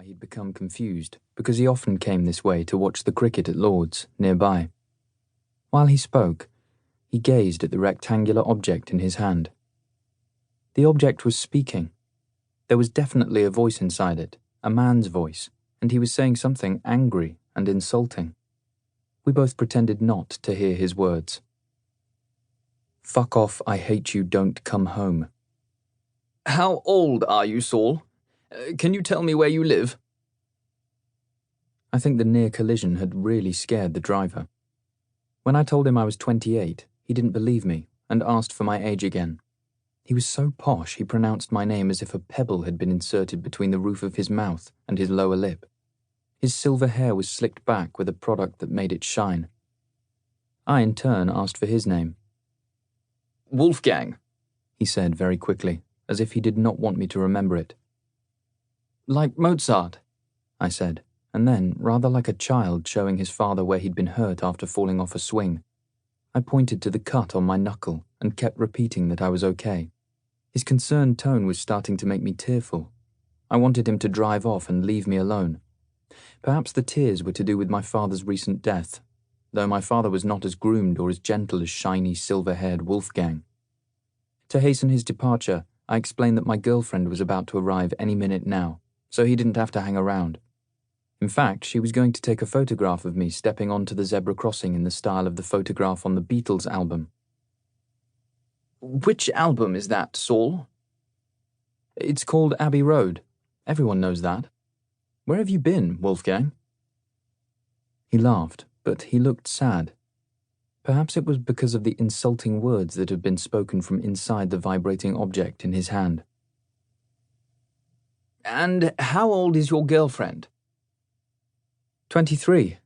why he'd become confused, because he often came this way to watch the cricket at Lord's, nearby. While he spoke, he gazed at the rectangular object in his hand. The object was speaking. There was definitely a voice inside it, a man's voice, and he was saying something angry and insulting. We both pretended not to hear his words. "Fuck off, I hate you, don't come home." "How old are you, Saul? Can you tell me where you live?" I think the near collision had really scared the driver. When I told him I was 28, he didn't believe me and asked for my age again. He was so posh he pronounced my name as if a pebble had been inserted between the roof of his mouth and his lower lip. His silver hair was slicked back with a product that made it shine. I, in turn, asked for his name. "Wolfgang," he said very quickly, as if he did not want me to remember it. "Like Mozart," I said, and then, rather like a child showing his father where he'd been hurt after falling off a swing, I pointed to the cut on my knuckle and kept repeating that I was okay. His concerned tone was starting to make me tearful. I wanted him to drive off and leave me alone. Perhaps the tears were to do with my father's recent death, though my father was not as groomed or as gentle as shiny, silver-haired Wolfgang. To hasten his departure, I explained that my girlfriend was about to arrive any minute now, so he didn't have to hang around. In fact, she was going to take a photograph of me stepping onto the zebra crossing in the style of the photograph on the Beatles album. "Which album is that, Saul?" "It's called Abbey Road. Everyone knows that. Where have you been, Wolfgang?" He laughed, but he looked sad. Perhaps it was because of the insulting words that had been spoken from inside the vibrating object in his hand. "And how old is your girlfriend?" 23.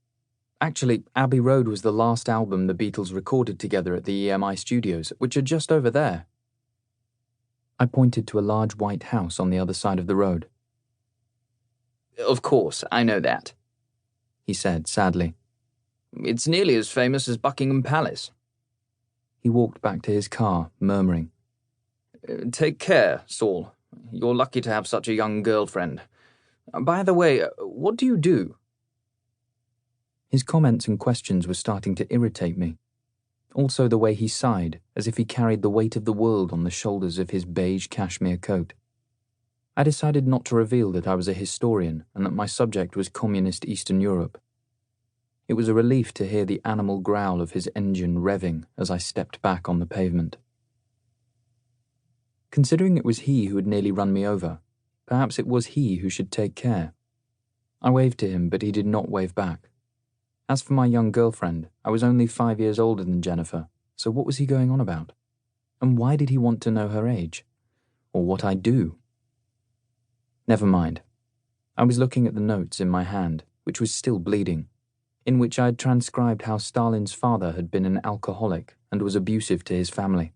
Actually, Abbey Road was the last album the Beatles recorded together at the EMI studios, which are just over there. I pointed to a large white house on the other side of the road. "Of course, I know that," he said sadly. "It's nearly as famous as Buckingham Palace." He walked back to his car, murmuring, "Take care, Saul. You're lucky to have such a young girlfriend. By the way, what do you do?" His comments and questions were starting to irritate me. Also the way he sighed, as if he carried the weight of the world on the shoulders of his beige cashmere coat. I decided not to reveal that I was a historian and that my subject was communist Eastern Europe. It was a relief to hear the animal growl of his engine revving as I stepped back on the pavement. Considering it was he who had nearly run me over, perhaps it was he who should take care. I waved to him, but he did not wave back. As for my young girlfriend, I was only 5 years older than Jennifer, so what was he going on about? And why did he want to know her age? Or what I do? Never mind. I was looking at the notes in my hand, which was still bleeding, in which I had transcribed how Stalin's father had been an alcoholic and was abusive to his family.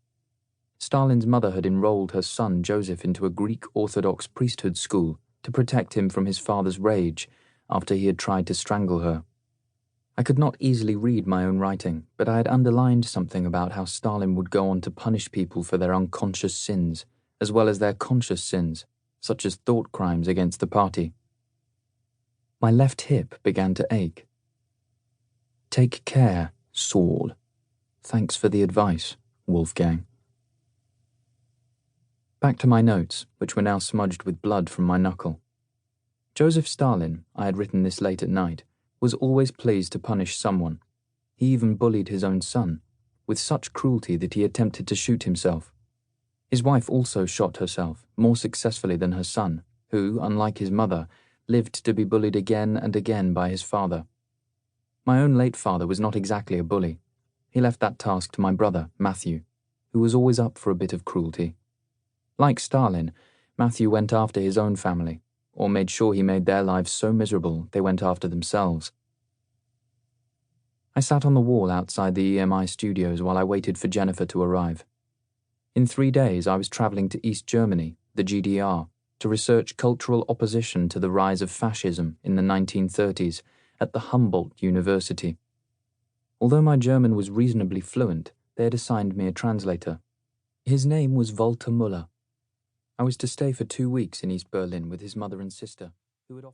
Stalin's mother had enrolled her son Joseph into a Greek Orthodox priesthood school to protect him from his father's rage after he had tried to strangle her. I could not easily read my own writing, but I had underlined something about how Stalin would go on to punish people for their unconscious sins, as well as their conscious sins, such as thought crimes against the party. My left hip began to ache. "Take care, Saul. Thanks for the advice, Wolfgang." Back to my notes, which were now smudged with blood from my knuckle. Joseph Stalin, I had written this late at night, was always pleased to punish someone. He even bullied his own son, with such cruelty that he attempted to shoot himself. His wife also shot herself, more successfully than her son, who, unlike his mother, lived to be bullied again and again by his father. My own late father was not exactly a bully. He left that task to my brother, Matthew, who was always up for a bit of cruelty. Like Stalin, Matthew went after his own family, or made sure he made their lives so miserable they went after themselves. I sat on the wall outside the EMI studios while I waited for Jennifer to arrive. In 3 days I was travelling to East Germany, the GDR, to research cultural opposition to the rise of fascism in the 1930s at the Humboldt University. Although my German was reasonably fluent, they had assigned me a translator. His name was Walter Müller. I was to stay for 2 weeks in East Berlin with his mother and sister, who had offered